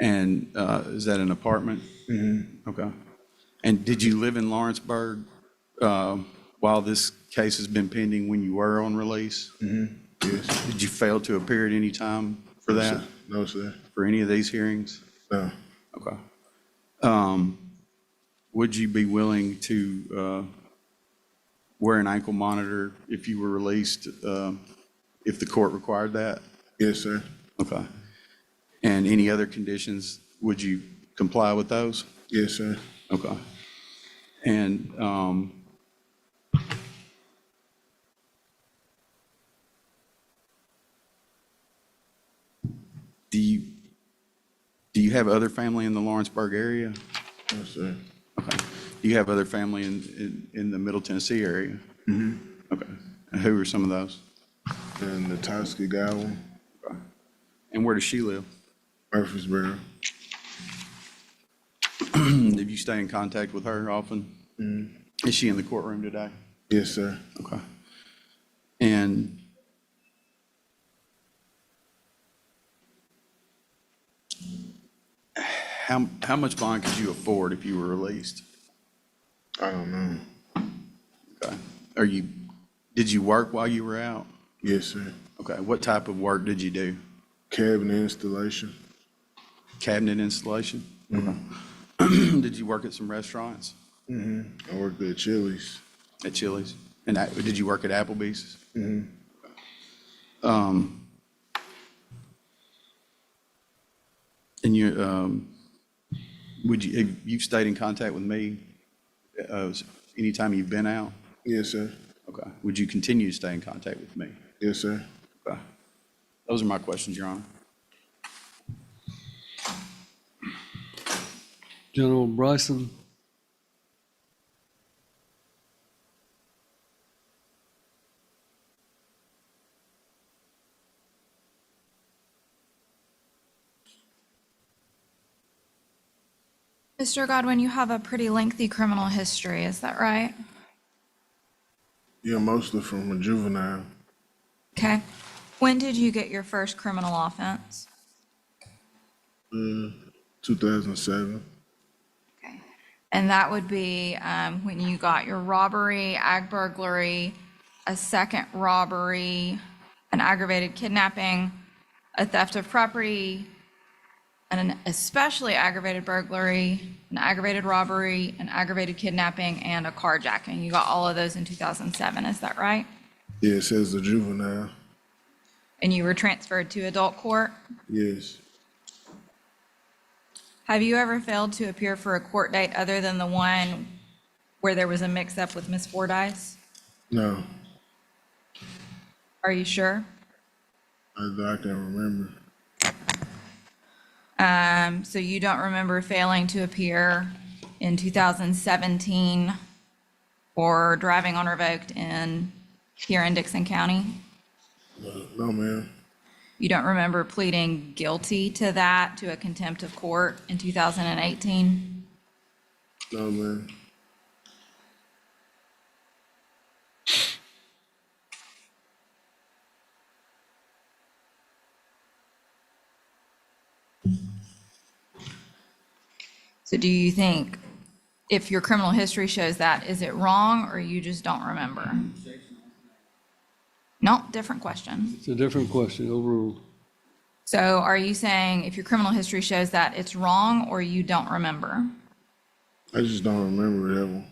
And is that an apartment? Mm-hmm. Okay. And did you live in Lawrenceburg while this case has been pending when you were on release? Mm-hmm. Yes. Did you fail to appear at any time for No, that? sir. No, sir. For any of these hearings? No. Okay. Would you be willing to wear an ankle monitor if you were released, if the court required that? Yes, sir. Okay. And any other conditions, would you comply with those? Yes, sir. Okay. And do you have other family in the Lawrenceburg area? Yes, sir. Okay. Do you have other family in the Middle Tennessee area? Mm-hmm. Okay. And who are some of those? And the Toski Gowan, Okay. And where does she live? Murfreesboro. Do you stay in contact with her often? Is she in the courtroom today? Yes, sir. Okay. And how much bond could you afford if you were released? I don't know. Okay. Did you work while you were out? Yes, sir. Okay. What type of work did you do? Cabinet installation. Cabinet installation? Okay. Did you work at some restaurants? I worked at Chili's. At Chili's? And did you work at Applebee's? And you've stayed in contact with me anytime you've been out? Yes, sir. Okay. Would you continue to stay in contact with me? Yes, sir. Okay. Those are my questions, Your Honor. General Bryson? Mr. Godwin, you have a pretty lengthy criminal history, is that right? Yeah, mostly from a juvenile. Okay. When did you get your first criminal offense? 2007. Okay. And that would be when you got your robbery, ag burglary, a second robbery, an aggravated kidnapping, a theft of property, and an especially aggravated burglary, an aggravated robbery, an aggravated kidnapping, and a carjacking. You got all of those in 2007, is that right? Yeah, it says the juvenile. And you were transferred to adult court? Yes. Have you ever failed to appear for a court date other than the one where there was a mix-up with Miss Fordyce? No, Are you sure? I can remember. So you don't remember failing to appear in 2017 or driving on revoked here in Dixon County? No, ma'am. You don't remember pleading guilty to that, to a contempt of court in 2018? No, ma'am. So do you think, if your criminal history shows that, is it wrong or you just don't remember? No, different question. It's a different question, overruled. So are you saying if your criminal history shows that it's wrong or you don't remember? I just don't remember that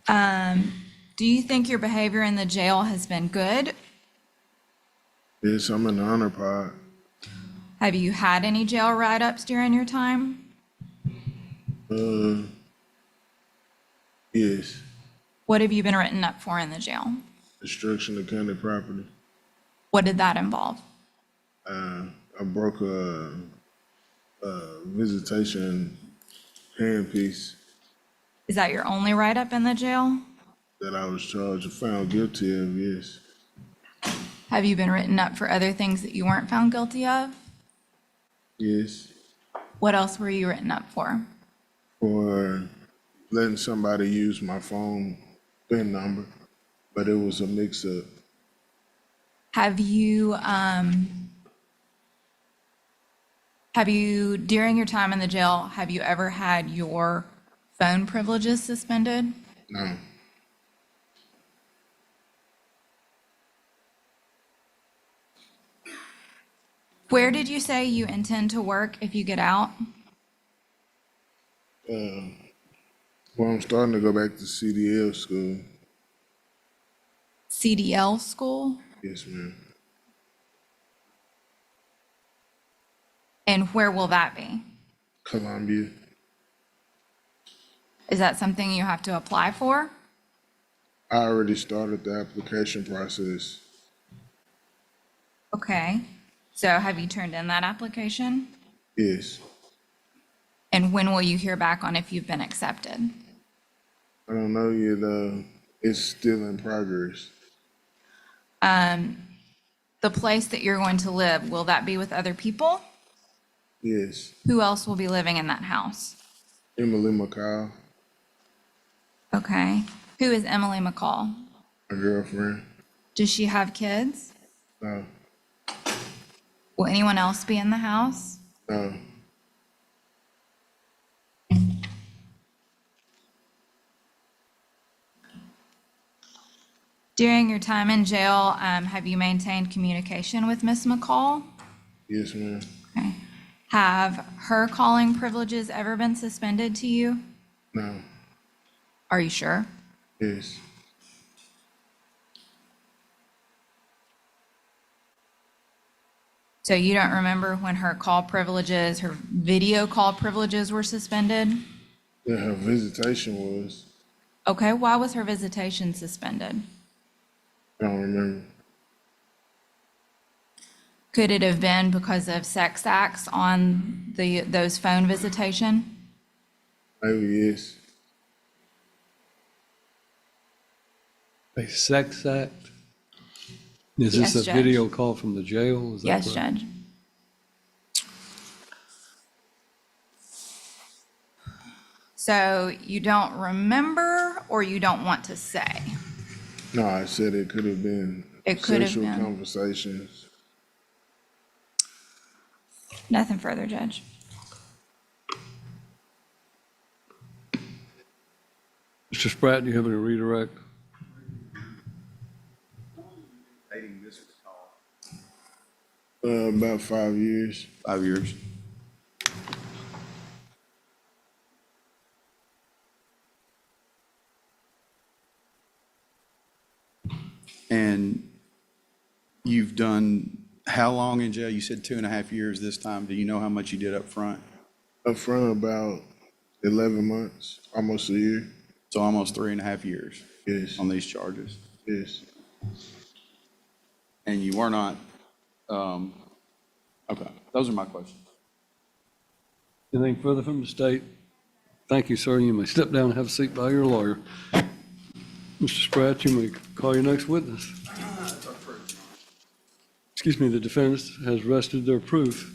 one. Do you think your behavior in the jail has been good? Yes, I'm in the honor pod. Have you had any jail write-ups during your time? Yes. What have you been written up for in the jail? Destruction of county property. What did that involve? I broke a visitation handpiece Is that your only write-up in the jail? that I was charged and found guilty of, yes. Have you been written up for other things that you weren't found guilty of? Yes. What else were you written up for? For letting somebody use my phone PIN number, but it was a mix-up. Have you, during your time in the jail, have you ever had your phone privileges suspended? No. Where did you say you intend to work if you get out? Well, I'm starting to go back to CDL school. CDL school? Yes, ma'am. And where will that be? Columbia. Is that something you have to apply for? I already started the application process. Okay. So have you turned in that application? Yes. And when will you hear back on if you've been accepted? I don't know yet. It's still in progress. The place that you're going to live, will that be with other people? Yes. Who else will be living in that house? Emily McCall, Okay. Who is Emily McCall? my girlfriend. Does she have kids? No, Will anyone else be in the house? no. During your time in jail, have you maintained communication with Miss McCall? Yes, ma'am. Okay. Have her calling privileges ever been suspended to you? No. Are you sure? Yes. So you don't remember when her call privileges, her video call privileges were suspended? Yeah, her visitation was. Okay, why was her visitation suspended? I don't remember. Could it have been because of sex acts on those phone visitation? Maybe yes. A sex act? Is Yes, this a Judge. video call from the jail? Is that Yes, correct? Judge. So you don't remember or you don't want to say? No, I said it could have been It could have sexual been. conversations. Nothing further, Judge. Mr. Spratt, do you have any redirect? About 5 years. 5 years. And you've done how long in jail? You said 2.5 years this time. Do you know how much you did up front? Up front, about 11 months, almost a year. So almost 3.5 years Yes. on these charges. Yes. And you were not, okay, those are my questions. Anything further from the state? Thank you, sir. You may step down and have a seat by your lawyer. Mr. Spratt, you may call your next witness. Excuse me, the defendant has rested their proof.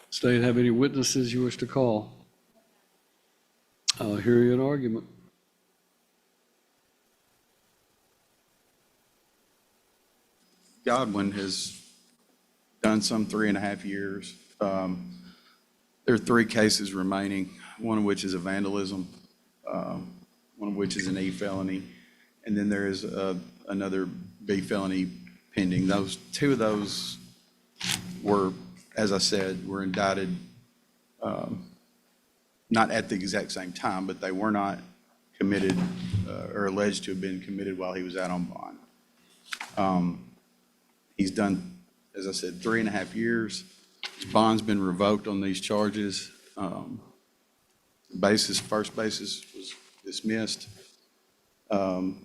State, have any witnesses you wish to call? I'll hear you in argument. Godwin has done some 3.5 years. There are 3 cases remaining, one of which is a vandalism, one of which is an E felony, and then there is another B felony pending. 2 of those were, as I said, were indicted, not at the exact same time, but they were not committed or alleged to have been committed while he was out on bond. He's done, as I said, 3.5 years. His bond's been revoked on these charges. First basis was dismissed. In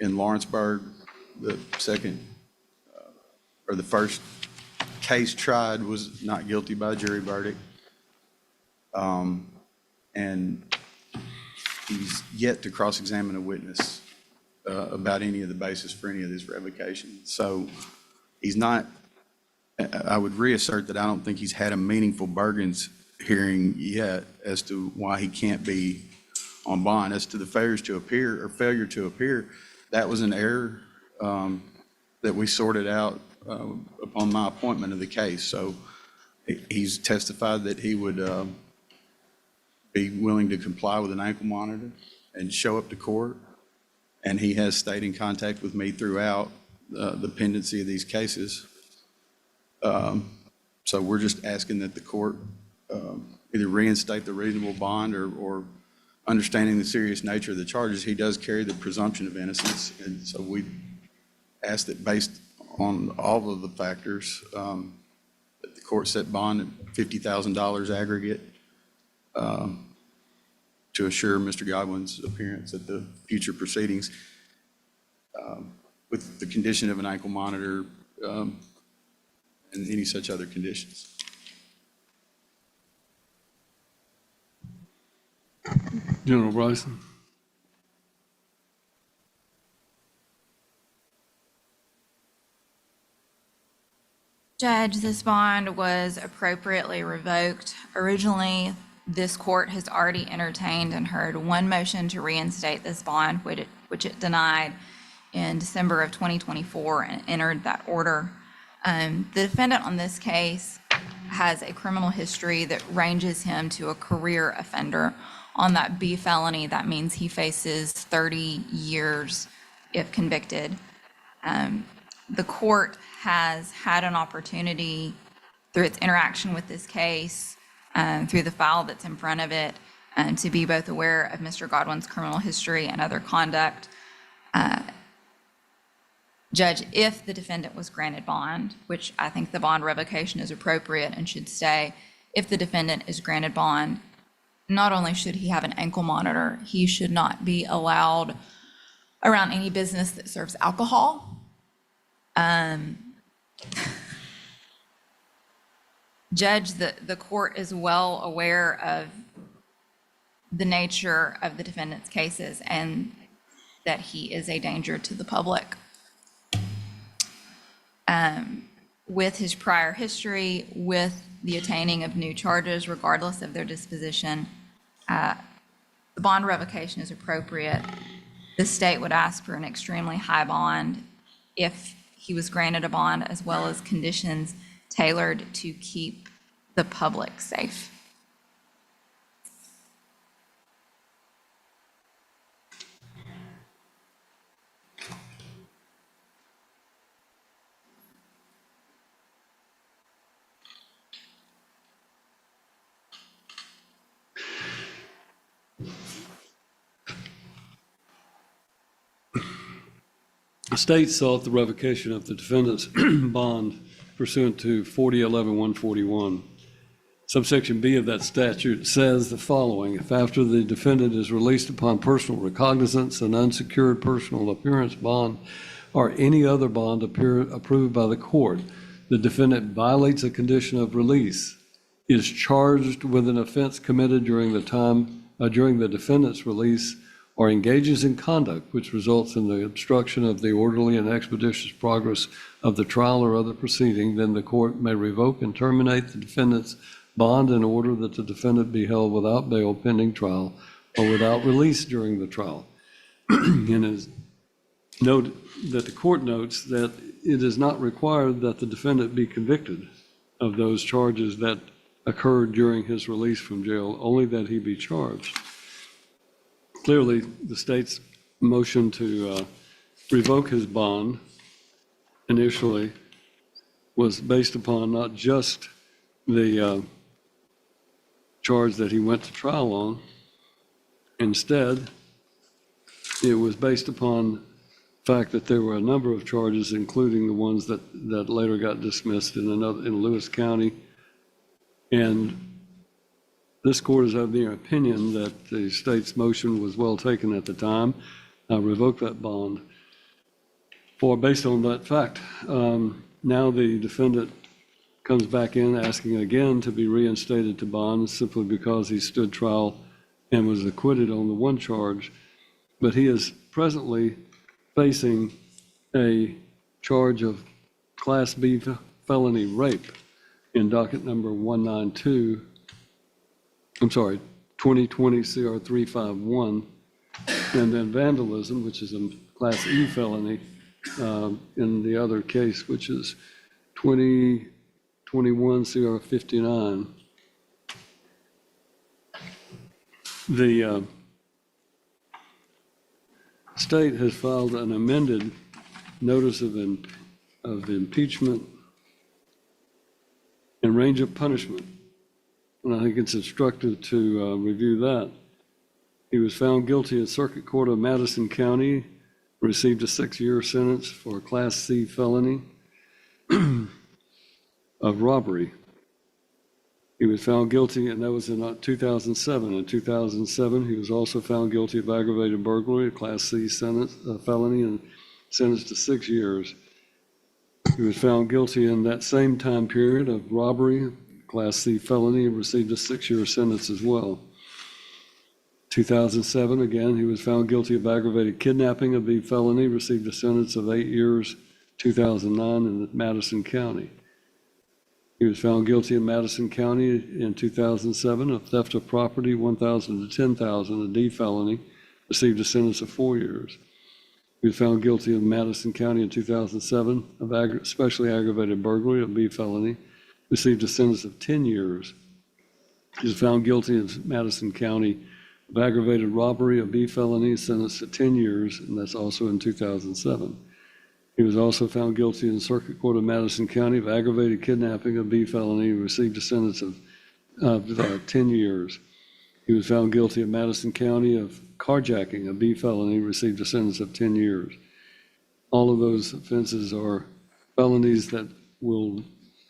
Lawrenceburg, the first case tried was not guilty by jury verdict. And he's yet to cross-examine a witness about any of the basis for any of this revocation. So he's not, I would reassert that I don't think he's had a meaningful Bergens hearing yet as to why he can't be on bond. As to the failure to appear, that was an error that we sorted out upon my appointment of the case. So he's testified that he would be willing to comply with an ankle monitor and show up to court. And he has stayed in contact with me throughout the pendency of these cases. So we're just asking that the court either reinstate the reasonable bond or understanding the serious nature of the charges. He does carry the presumption of innocence. And so we ask that based on all of the factors, that the court set bond at $50,000 aggregate to assure Mr. Godwin's appearance at the future proceedings with the condition of an ankle monitor and any such other conditions. General Bryson? Judge, this bond was appropriately revoked. Originally, this court has already entertained and heard one motion to reinstate this bond, which it denied in December of 2024 and entered that order. The defendant on this case has a criminal history that ranges him to a career offender. On that B felony, that means he faces 30 years if convicted. The court has had an opportunity through its interaction with this case, through the file that's in front of it, to be both aware of Mr. Godwin's criminal history and other conduct. Judge, if the defendant was granted bond, which I think the bond revocation is appropriate and should stay, if the defendant is granted bond, not only should he have an ankle monitor, he should not be allowed around any business that serves alcohol. Judge, the court is well aware of the nature of the defendant's cases and that he is a danger to the public. With his prior history, with the attaining of new charges, regardless of their disposition, the bond revocation is appropriate. The state would ask for an extremely high bond if he was granted a bond, as well as conditions tailored to keep the public safe. The state sought the revocation of the defendant's bond pursuant to 4011-141. Subsection B of that statute says the following: if after the defendant is released upon personal recognizance, an unsecured personal appearance bond, or any other bond approved by the court, the defendant violates a condition of release, is charged with an offense committed during the defendant's release, or engages in conduct which results in the obstruction of the orderly and expeditious progress of the trial or other proceeding, then the court may revoke and terminate the defendant's bond in order that the defendant be held without bail pending trial or without release during the trial. And is note that the court notes that it is not required that the defendant be convicted of those charges that occurred during his release from jail, only that he be charged. Clearly, the state's motion to revoke his bond initially was based upon not just the charge that he went to trial on. Instead, it was based upon the fact that there were a number of charges, including the ones that later got dismissed in Lewis County. And this court is of the opinion that the state's motion was well taken at the time. I revoke that bond based on that fact. Now the defendant comes back in asking again to be reinstated to bond simply because he stood trial and was acquitted on the one charge. But he is presently facing a charge of Class B felony rape in docket number 2020 CR 351, and then vandalism, which is a Class E felony in the other case, which is 2021 CR 59. The state has filed an amended notice of impeachment and range of punishment. And I think it's instructive to review that. He was found guilty in Circuit Court of Madison County, received a 6-year sentence for a Class C felony of robbery. He was found guilty, and that was in 2007. In 2007, he was also found guilty of aggravated burglary, a Class C felony, and sentenced to 6 years. He was found guilty in that same time period of robbery, Class C felony, and received a 6-year sentence as well. 2007, again, he was found guilty of aggravated kidnapping, a B felony, received a sentence of 8 years, 2009 in Madison County. He was found guilty in Madison County in 2007 of theft of property, $1,000 to $10,000, a D felony, received a sentence of 4 years. He was found guilty in Madison County in 2007 of especially aggravated burglary, a B felony, received a sentence of 10 years. He was found guilty in Madison County of aggravated robbery, a B felony, sentenced to 10 years, and that's also in 2007. He was also found guilty in the Circuit Court of Madison County of aggravated kidnapping, a B felony, and received a sentence of 10 years. He was found guilty in Madison County of carjacking, a B felony, received a sentence of 10 years. All of those offenses are felonies that will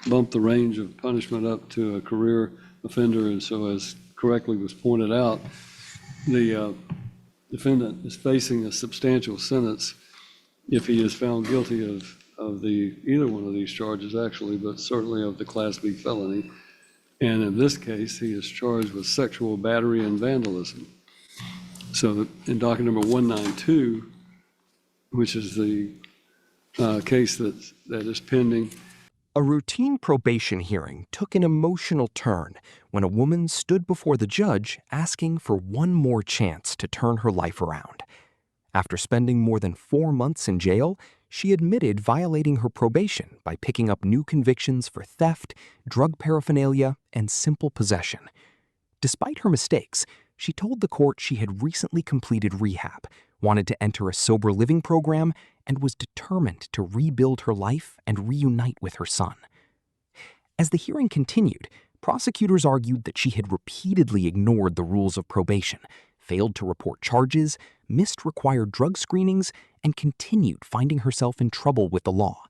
bump the range of punishment up to a career offender, and so as correctly was pointed out, the defendant is facing a substantial sentence if he is found guilty of either one of these charges, actually, but certainly of the Class B felony. And in this case, he is charged with sexual battery and vandalism. So in docket number 192, which is the case that is pending. A routine probation hearing took an emotional turn when a woman stood before the judge asking for one more chance to turn her life around. After spending more than 4 months in jail, she admitted violating her probation by picking up new convictions for theft, drug paraphernalia, and simple possession. Despite her mistakes, she told the court she had recently completed rehab, wanted to enter a sober living program, and was determined to rebuild her life and reunite with her son. As the hearing continued, prosecutors argued that she had repeatedly ignored the rules of probation, failed to report charges, missed required drug screenings, and continued finding herself in trouble with the law.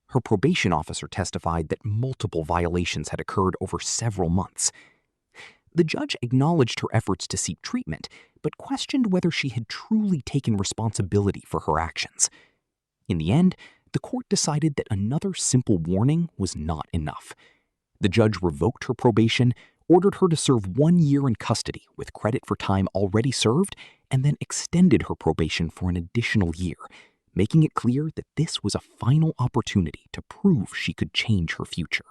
Her probation officer testified that multiple violations had occurred over several months. The judge acknowledged her efforts to seek treatment, but questioned whether she had truly taken responsibility for her actions. In the end, the court decided that another simple warning was not enough. The judge revoked her probation, ordered her to serve 1 year in custody with credit for time already served, and then extended her probation for an additional year, making it clear that this was a final opportunity to prove she could change her future.